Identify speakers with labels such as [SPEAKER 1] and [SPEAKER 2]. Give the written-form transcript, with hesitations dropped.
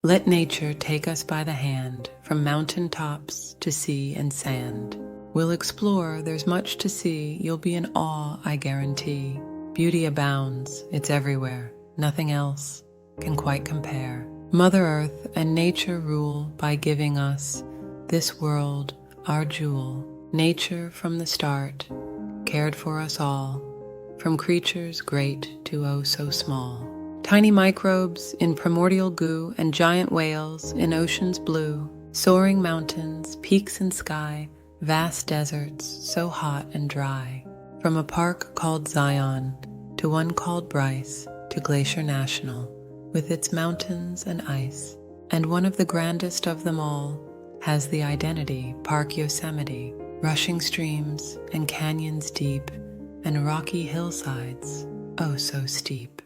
[SPEAKER 1] Let nature take us by the hand, from mountain tops to sea and sand. We'll explore, there's much to see, you'll be in awe, I guarantee. Beauty abounds, it's everywhere, nothing else can quite compare. Mother Earth and nature rule by giving us this world, our jewel. Nature from the start cared for us all, from creatures great to oh so small. Tiny microbes in primordial goo and giant whales in oceans blue. Soaring mountains, peaks and sky, vast deserts so hot and dry. From a park called Zion to one called Bryce to Glacier National, with its mountains and ice. And one of the grandest of them all has the identity, Park Yosemite, rushing streams and canyons deep and rocky hillsides, oh so steep.